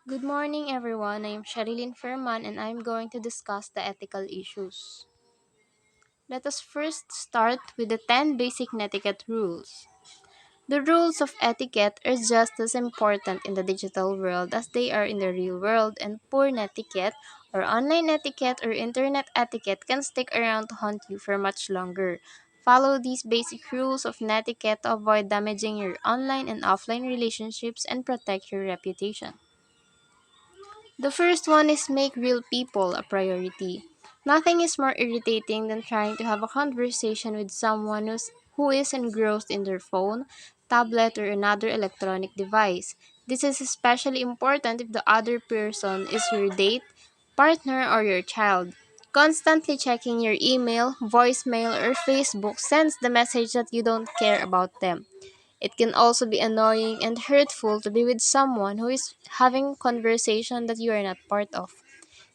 Good morning, everyone. I'm Sherilyn Furman and I'm going to discuss the ethical issues. Let us first start with the 10 basic netiquette rules. The rules of etiquette are just as important in the digital world as they are in the real world, and poor netiquette, or online etiquette, or internet etiquette can stick around to haunt you for much longer. Follow these basic rules of netiquette to avoid damaging your online and offline relationships and protect your reputation. The first one is make real people a priority. Nothing is more irritating than trying to have a conversation with someone who is engrossed in their phone, tablet, or another electronic device. This is especially important if the other person is your date, partner, or your child. Constantly checking your email, voicemail, or Facebook sends the message that you don't care about them. It can also be annoying and hurtful to be with someone who is having conversation that you are not part of.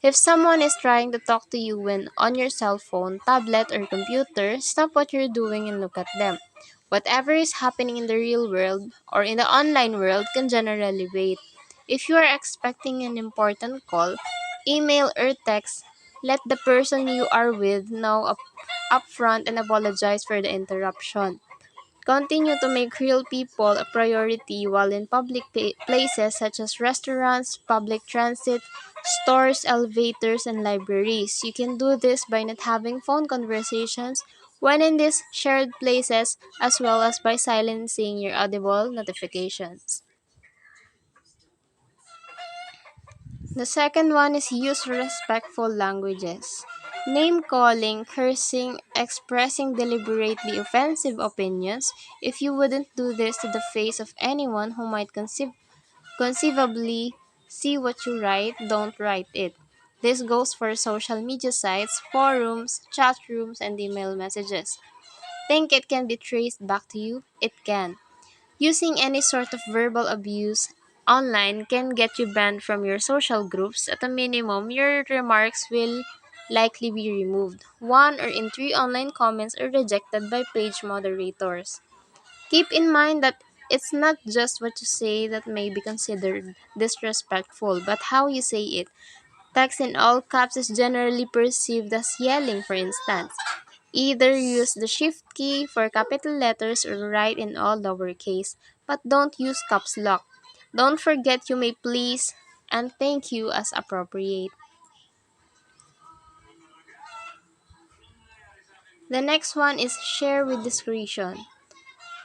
If someone is trying to talk to you when on your cell phone, tablet, or computer, stop what you're doing and look at them. Whatever is happening in the real world or in the online world can generally wait. If you are expecting an important call, email, or text, let the person you are with know upfront and apologize for the interruption. Continue to make real people a priority while in public places such as restaurants, public transit, stores, elevators, and libraries. You can do this by not having phone conversations when in these shared places, as well as by silencing your audible notifications. The second one is use respectful languages. Name calling, cursing, expressing deliberately offensive opinions. If you wouldn't do this to the face of anyone who might conceivably see what you write, don't write it. This goes for social media sites, forums, chat rooms, and email messages. Think it can be traced back to you? It can. Using any sort of verbal abuse online can get you banned from your social groups. At a minimum, your remarks will likely be removed. One or in three online comments are rejected by page moderators. Keep in mind that it's not just what you say that may be considered disrespectful, but how you say it. Text in all caps is generally perceived as yelling, for instance. Either use the shift key for capital letters or write in all lowercase, but don't use caps lock. Don't forget you may please and thank you as appropriate. The next one is share with discretion.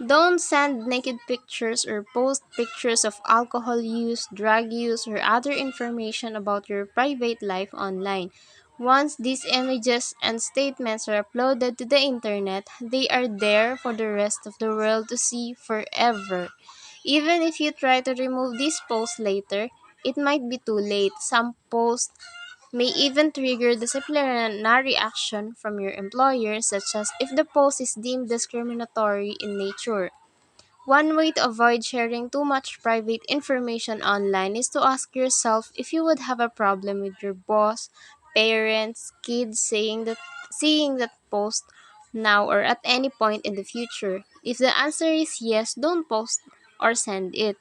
Don't send naked pictures or post pictures of alcohol use, drug use, or other information about your private life online. Once these images and statements are uploaded to the internet, they are there for the rest of the world to see forever. Even if you try to remove these posts later, it might be too late. Some posts may even trigger disciplinary action from your employer, such as if the post is deemed discriminatory in nature. One way to avoid sharing too much private information online is to ask yourself if you would have a problem with your boss, parents, kids seeing that post now or at any point in the future. If the answer is yes, don't post or send it.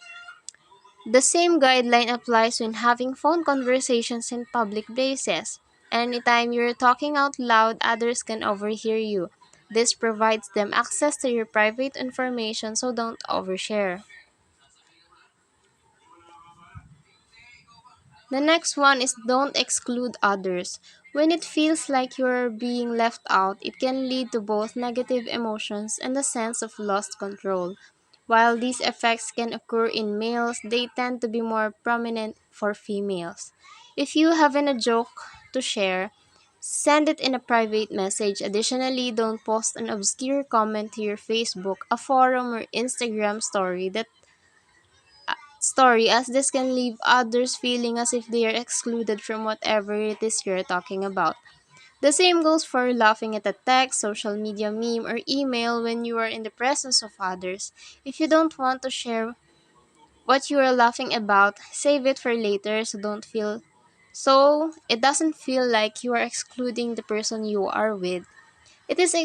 The same guideline applies when having phone conversations in public places. Anytime you're talking out loud, others can overhear you. This provides them access to your private information, so don't overshare. The next one is don't exclude others. When it feels like you're being left out, it can lead to both negative emotions and a sense of lost control. While these effects can occur in males, they tend to be more prominent for females. If you have a joke to share, send it in a private message. Additionally, don't post an obscure comment to your Facebook, a forum, or Instagram story, as this can leave others feeling as if they are excluded from whatever it is you're talking about. The same goes for laughing at a text, social media meme, or email when you are in the presence of others. If you don't want to share what you are laughing about, save it for later so it doesn't feel like you are excluding the person you are with. It is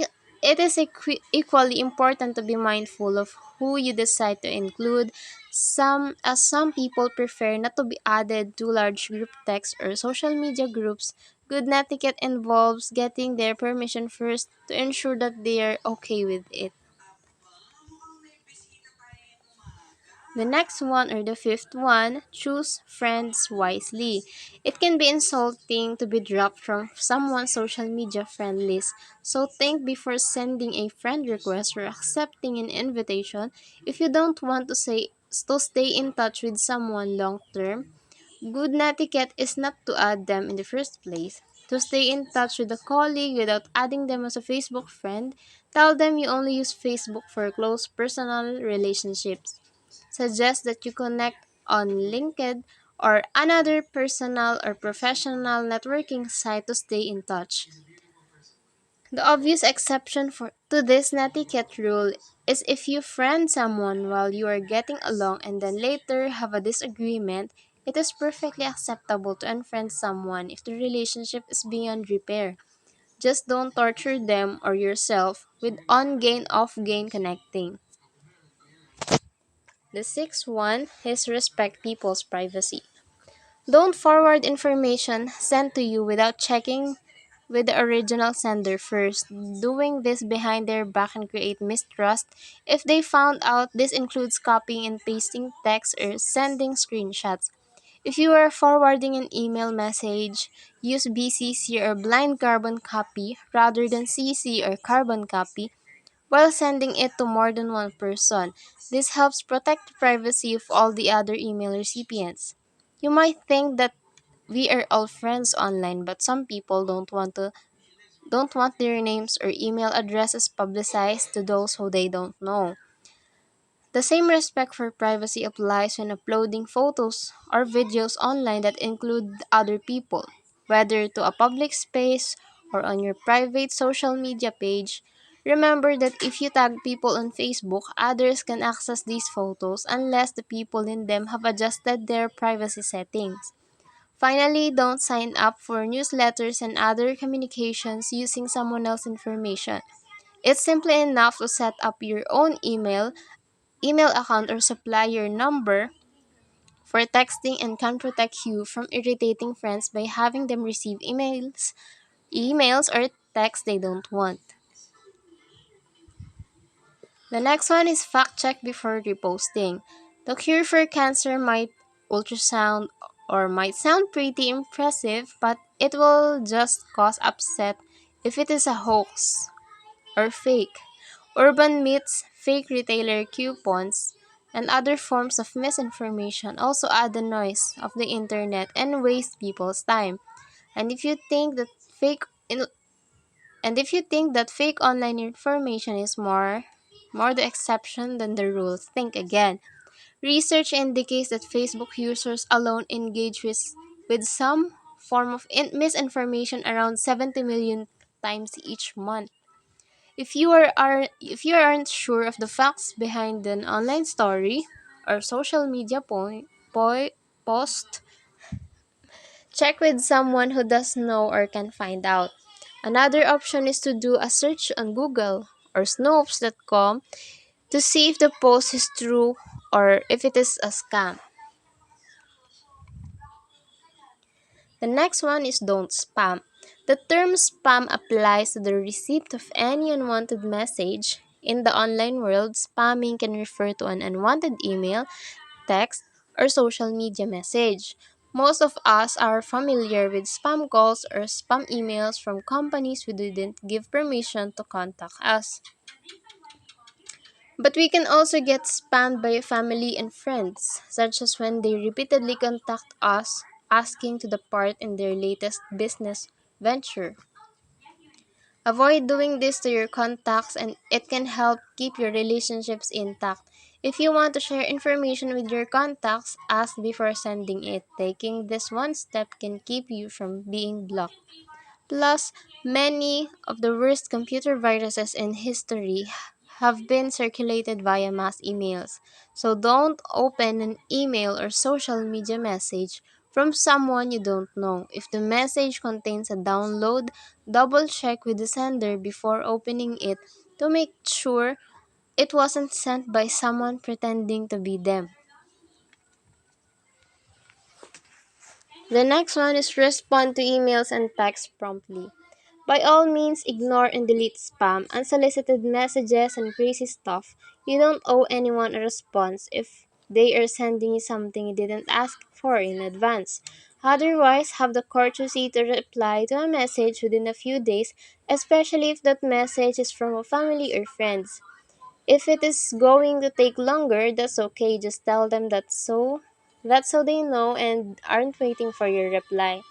It is equally important to be mindful of who you decide to include. Some people prefer not to be added to large group texts or social media groups. Good etiquette involves getting their permission first to ensure that they are okay with it. The next one, or the fifth one, choose friends wisely. It can be insulting to be dropped from someone's social media friend list, so think before sending a friend request or accepting an invitation. If you don't want to stay in touch with someone long term, good etiquette is not to add them in the first place. To stay in touch with a colleague without adding them as a Facebook friend, tell them you only use Facebook for close personal relationships. Suggest that you connect on LinkedIn or another personal or professional networking site to stay in touch. The obvious exception to this netiquette rule is if you friend someone while you are getting along and then later have a disagreement. It is perfectly acceptable to unfriend someone if the relationship is beyond repair. Just don't torture them or yourself with on gain off gain connecting. The sixth one is respect people's privacy. Don't forward information sent to you without checking with the original sender first. Doing this behind their back can create mistrust. If they found out, this includes copying and pasting text or sending screenshots. If you are forwarding an email message, use BCC or blind carbon copy rather than CC or carbon copy while sending it to more than one person. This helps protect the privacy of all the other email recipients. You might think that we are all friends online, but some people don't want their names or email addresses publicized to those who they don't know. The same respect for privacy applies when uploading photos or videos online that include other people, whether to a public space or on your private social media page. Remember that if you tag people on Facebook, others can access these photos unless the people in them have adjusted their privacy settings. Finally, don't sign up for newsletters and other communications using someone else's information. It's simply enough to set up your own email account or supply your number for texting and can protect you from irritating friends by having them receive emails or texts they don't want. The next one is fact check before reposting. The cure for cancer ultrasound might sound pretty impressive, but it will just cause upset if it is a hoax or fake. Urban myths, fake retailer coupons, and other forms of misinformation also add the noise of the internet and waste people's time. And if you think that fake in, and if you think that fake online information is more the exception than the rule, think again. Research indicates that Facebook users alone engage with some form of misinformation around 70 million times each month. If you aren't sure of the facts behind an online story or social media post, check with someone who does know or can find out. Another option is to do a search on Google or Snopes.com to see if the post is true or if it is a scam. The next one is don't spam. The term spam applies to the receipt of any unwanted message. In the online world, spamming can refer to an unwanted email, text, or social media message. Most of us are familiar with spam calls or spam emails from companies who didn't give permission to contact us. But we can also get spammed by family and friends, such as when they repeatedly contact us asking to depart in their latest business venture. Avoid doing this to your contacts and it can help keep your relationships intact. If you want to share information with your contacts, ask before sending it. Taking this one step can keep you from being blocked. Plus, many of the worst computer viruses in history have been circulated via mass emails. So don't open an email or social media message from someone you don't know. If the message contains a download, double check with the sender before opening it to make sure it wasn't sent by someone pretending to be them. The next one is respond to emails and texts promptly. By all means, ignore and delete spam, unsolicited messages, and crazy stuff. You don't owe anyone a response if they are sending you something you didn't ask for in advance. Otherwise, have the courtesy to reply to a message within a few days, especially if that message is from a family or friends. If it is going to take longer, that's okay. Just tell them that's so they know and aren't waiting for your reply.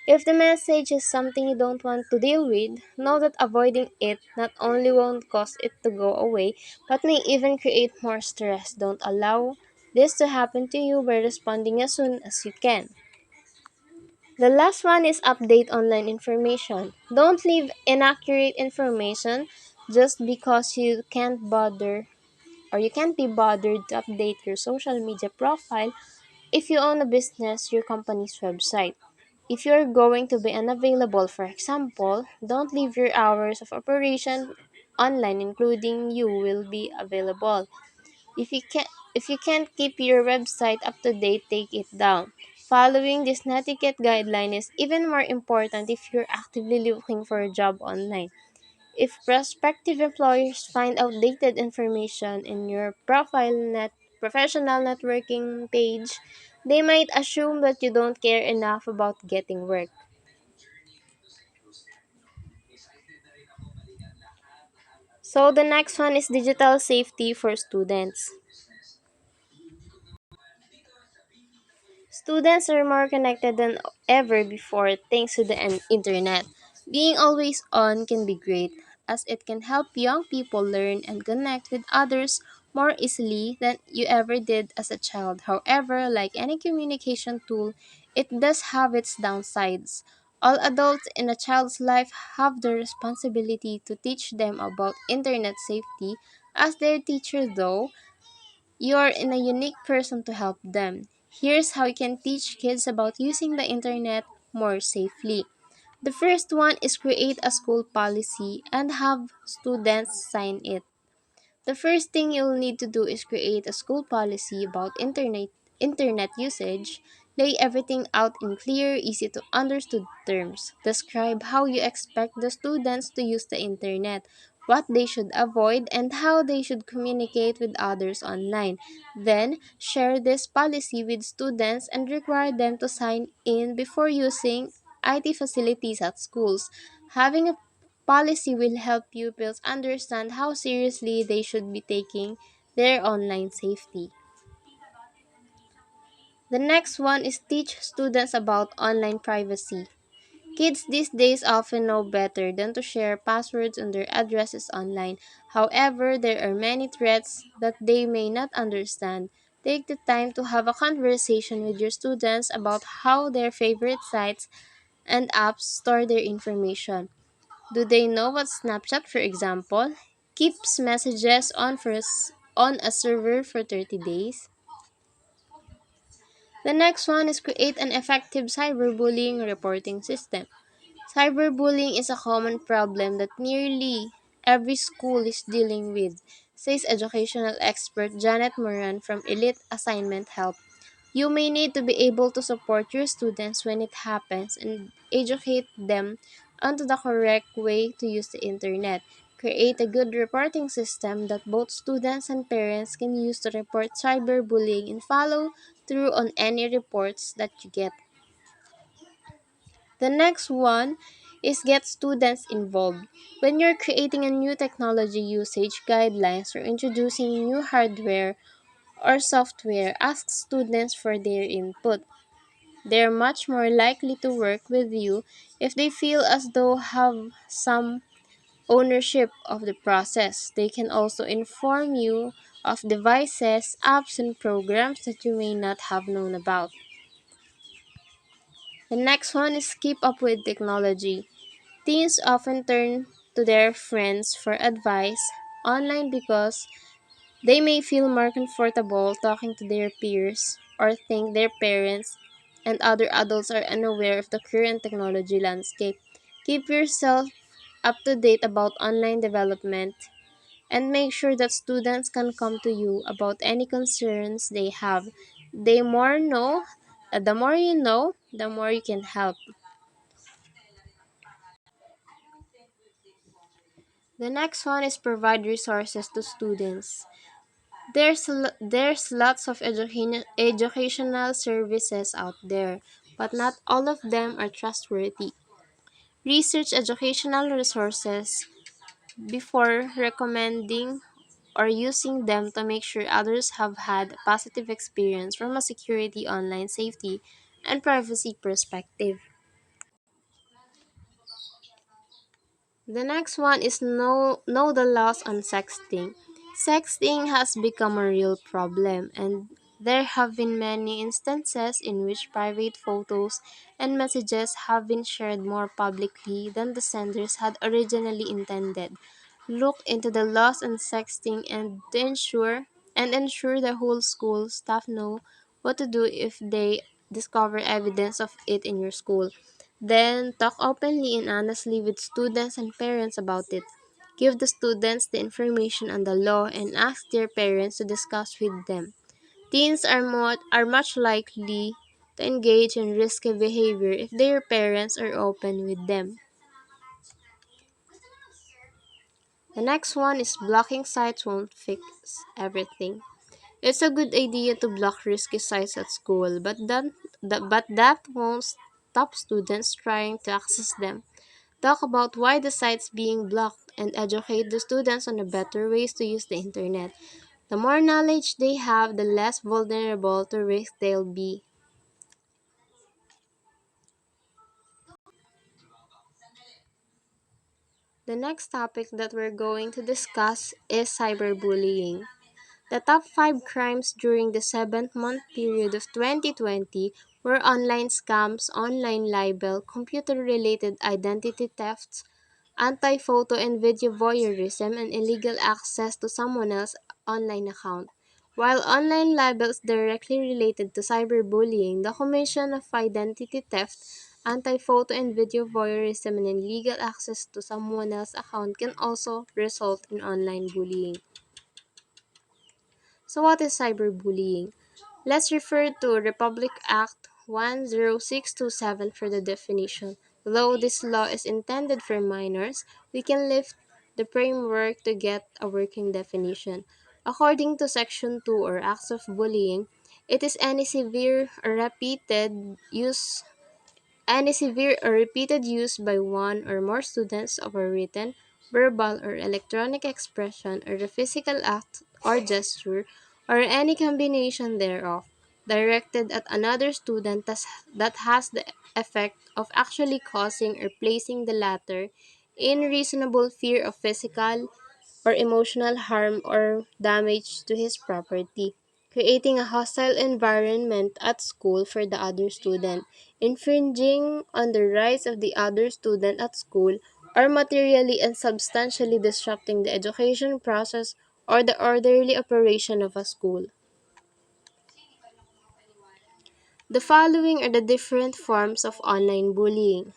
If the message is something you don't want to deal with, know that avoiding it not only won't cause it to go away, but may even create more stress. Don't allow this to happen to you by responding as soon as you can. The last one is update online information. Don't leave inaccurate information just because you can't be bothered to update your social media profile if you own a business, your company's website. If you're going to be unavailable, for example, don't leave your hours of operation online, including you will be available. If you can't keep your website up to date, take it down. Following this netiquette guideline is even more important if you're actively looking for a job online. If prospective employers find outdated information in your professional networking page, they might assume that you don't care enough about getting work. So the next one is digital safety for students. Students are more connected than ever before thanks to the internet. Being always on can be great, as it can help young people learn and connect with others more easily than you ever did as a child. However, like any communication tool, it does have its downsides. All adults in a child's life have the responsibility to teach them about internet safety. As their teacher, though, you are in a unique person to help them. Here's how you can teach kids about using the internet more safely. The first one is create a school policy and have students sign it. The first thing you'll need to do is create a school policy about internet usage. Lay everything out in clear, easy to understood terms. Describe how you expect the students to use the internet, what they should avoid, and how they should communicate with others online. Then, share this policy with students and require them to sign in before using IT facilities at schools. Having a policy will help pupils understand how seriously they should be taking their online safety. The next one is teach students about online privacy. Kids these days often know better than to share passwords and their addresses online. However, there are many threats that they may not understand. Take the time to have a conversation with your students about how their favorite sites and apps store their information. Do they know what Snapchat, for example, keeps messages on a server for 30 days? The next one is create an effective cyberbullying reporting system. Cyberbullying is a common problem that nearly every school is dealing with, says educational expert Janet Moran from Elite Assignment Help. You may need to be able to support your students when it happens and educate them onto the correct way to use the internet. Create a good reporting system that both students and parents can use to report cyberbullying and follow through on any reports that you get. The next one is get students involved. When you're creating a new technology usage guidelines or introducing new hardware or software, ask students for their input. They're much more likely to work with you if they feel as though have some ownership of the process. They can also inform you of devices, apps, and programs that you may not have known about. The next one is keep up with technology. Teens often turn to their friends for advice online because they may feel more comfortable talking to their peers or think their parents and other adults are unaware of the current technology landscape. Keep yourself up to date about online development and make sure that students can come to you about any concerns they have. They more know, the more you know, the more you can help. The next one is provide resources to students. There's lots of educational services out there, but not all of them are trustworthy. Research educational resources before recommending or using them to make sure others have had a positive experience from a security, online safety, and privacy perspective. The next one is know the laws on sexting. Sexting has become a real problem, and there have been many instances in which private photos and messages have been shared more publicly than the senders had originally intended. Look into the laws on sexting and ensure the whole school staff know what to do if they discover evidence of it in your school. Then, talk openly and honestly with students and parents about it. Give the students the information on the law and ask their parents to discuss with them. Teens are much likely to engage in risky behavior if their parents are open with them. The next one is blocking sites won't fix everything. It's a good idea to block risky sites at school, but that won't stop students trying to access them. Talk about why the site's being blocked and educate the students on the better ways to use the internet. The more knowledge they have, the less vulnerable to risk they'll be. The next topic that we're going to discuss is cyberbullying. The top 5 crimes during the 7-month period of 2020 were online scams, online libel, computer-related identity thefts, anti-photo and video voyeurism, and illegal access to someone else's online account. While online libel is directly related to cyberbullying, the commission of identity theft, anti-photo and video voyeurism, and illegal access to someone else's account can also result in online bullying. So what is cyberbullying? Let's refer to Republic Act 10627 for the definition. Though this law is intended for minors, we can lift the framework to get a working definition. According to Section 2 or Acts of Bullying, it is any severe or repeated use by one or more students of a written, verbal, or electronic expression or a physical act or gesture or any combination thereof directed at another student that has the effect of actually causing or placing the latter in reasonable fear of physical or emotional harm or damage to his property, creating a hostile environment at school for the other student, infringing on the rights of the other student at school, or materially and substantially disrupting the education process or the orderly operation of a school. The following are the different forms of online bullying.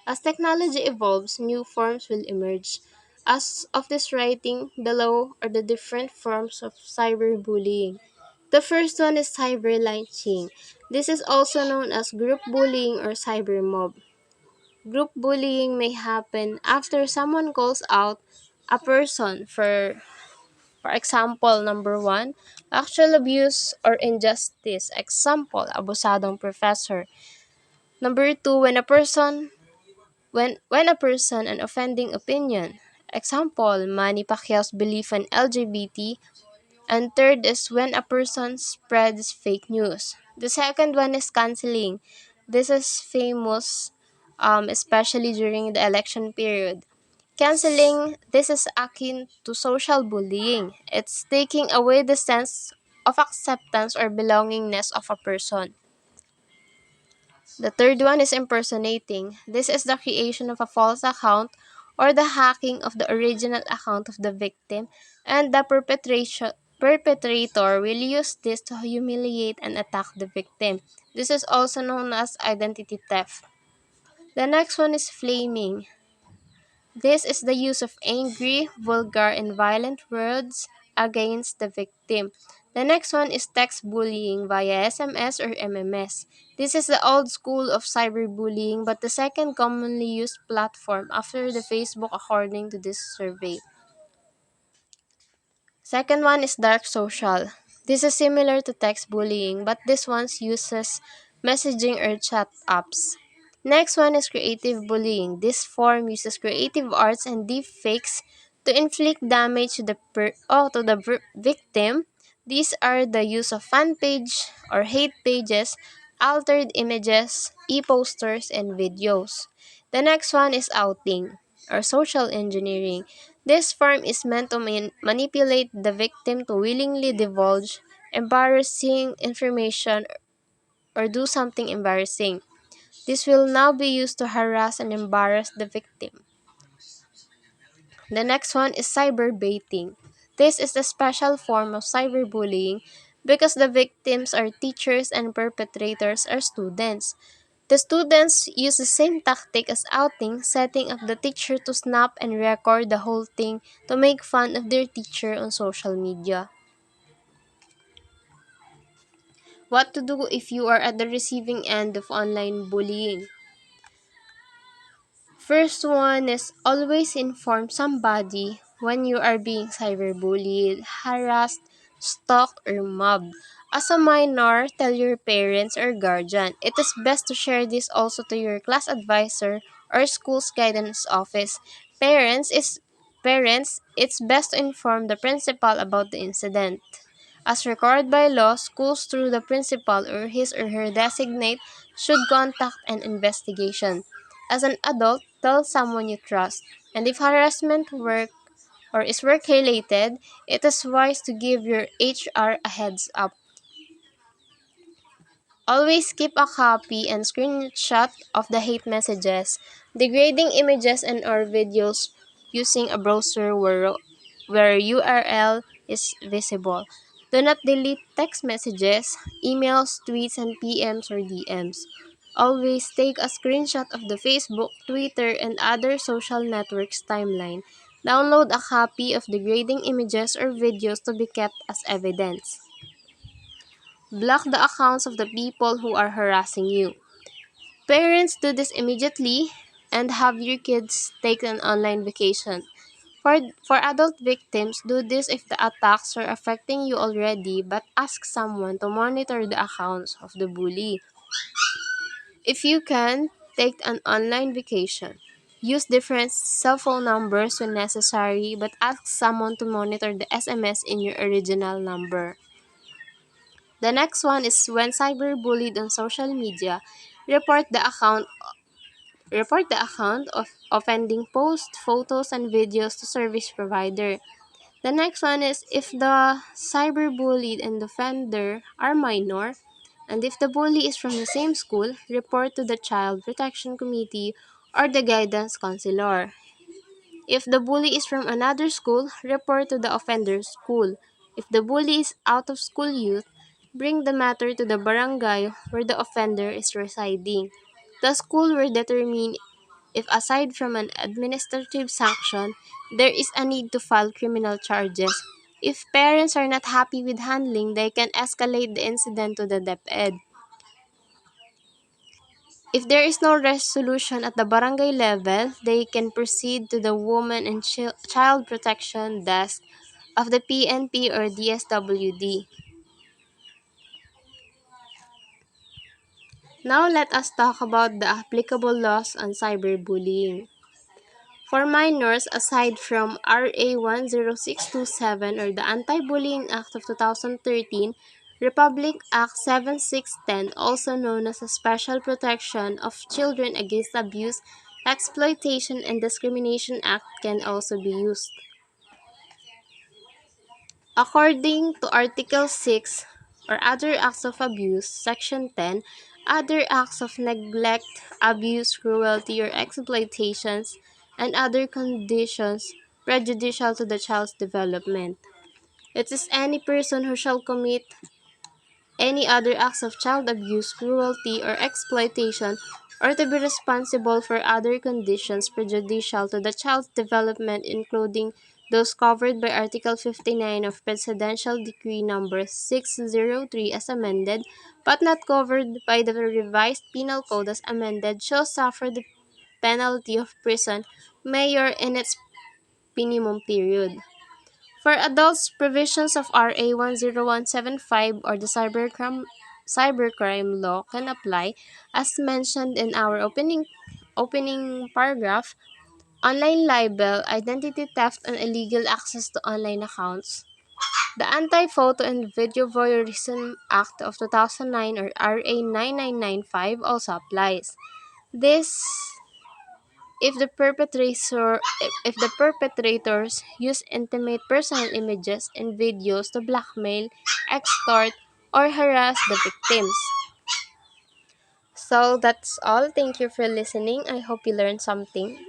As technology evolves, new forms will emerge. As of this writing, below are the different forms of cyberbullying. The first one is cyberlynching. This is also known as group bullying or cybermob. Group bullying may happen after someone calls out a person for example, number one, actual abuse or injustice. Example, abusadong professor. Number two, when a person an offending opinion. Example, Manny Pacquiao's belief in LGBT. And third is when a person spreads fake news. The second one is canceling. This is famous, especially during the election period. Canceling, this is akin to social bullying. It's taking away the sense of acceptance or belongingness of a person. The third one is impersonating. This is the creation of a false account or the hacking of the original account of the victim and the Perpetrator will use this to humiliate and attack the victim. This is also known as identity theft. The next one is flaming. This is the use of angry, vulgar, and violent words against the victim. The next one is text bullying via SMS or MMS. This is the old school of cyberbullying but the second commonly used platform after the Facebook according to this survey. Second one is dark social. This is similar to text bullying but this one uses messaging or chat apps. Next one is creative bullying. This form uses creative arts and deepfakes to inflict damage to the victim. These are the use of fan page or hate pages, altered images, e-posters, and videos. The next one is outing or social engineering. This form is meant to manipulate the victim to willingly divulge embarrassing information or do something embarrassing. This will now be used to harass and embarrass the victim. The next one is cyberbaiting. This is a special form of cyberbullying because the victims are teachers and perpetrators are students. The students use the same tactic as outing, setting up the teacher to snap and record the whole thing to make fun of their teacher on social media. What to do if you are at the receiving end of online bullying? First one is always inform somebody when you are being cyberbullied, harassed, stalked, or mobbed. As a minor, tell your parents or guardian. It is best to share this also to your class advisor or school's guidance office. Parents, it's best to inform the principal about the incident. As required by law, schools through the principal or his or her designate should conduct an investigation. As an adult, tell someone you trust. And if harassment work or is work related, it is wise to give your HR a heads up. Always keep a copy and screenshot of the hate messages, degrading images and or videos using a browser where URL is visible. Do not delete text messages, emails, tweets, and PMs or DMs. Always take a screenshot of the Facebook, Twitter, and other social networks timeline. Download a copy of degrading images or videos to be kept as evidence. Block the accounts of the people who are harassing you. Parents, do this immediately and have your kids take an online vacation. For adult victims, do this if the attacks are affecting you already but ask someone to monitor the accounts of the bully. If you can, take an online vacation. Use different cell phone numbers when necessary but ask someone to monitor the SMS in your original number. The next one is when cyberbullied on social media, report the account of offending posts, photos, and videos to service provider. The next one is if the cyberbullied and the offender are minor, and if the bully is from the same school, report to the Child Protection Committee or the guidance counselor. If the bully is from another school, report to the offender's school. If the bully is out of school youth, bring the matter to the barangay where the offender is residing. The school will determine if aside from an administrative sanction, there is a need to file criminal charges. If parents are not happy with handling, they can escalate the incident to the DepEd. If there is no resolution at the barangay level, they can proceed to the Women and Child Protection Desk of the PNP or DSWD. Now let us talk about the applicable laws on cyberbullying. For minors, aside from RA 10627 or the Anti-Bullying Act of 2013, Republic Act 7610, also known as a Special Protection of Children Against Abuse, Exploitation, and Discrimination Act can also be used. According to Article 6 or Other Acts of Abuse, Section 10, other acts of neglect, abuse, cruelty, or exploitations, and other conditions prejudicial to the child's development. It is any person who shall commit any other acts of child abuse, cruelty, or exploitation, or to be responsible for other conditions prejudicial to the child's development, including those covered by Article 59 of Presidential Decree Number 603 as amended, but not covered by the revised Penal Code as amended, shall suffer the penalty of prison mayor in its minimum period. For adults, provisions of RA 10175 or the cybercrime law can apply as mentioned in our opening paragraph. Online libel, identity theft, and illegal access to online accounts. The Anti-Photo and Video Voyeurism Act of 2009 or RA 9995 also applies. This if the perpetrators use intimate personal images and videos to blackmail, extort, or harass the victims. So that's all. Thank you for listening. I hope you learned something.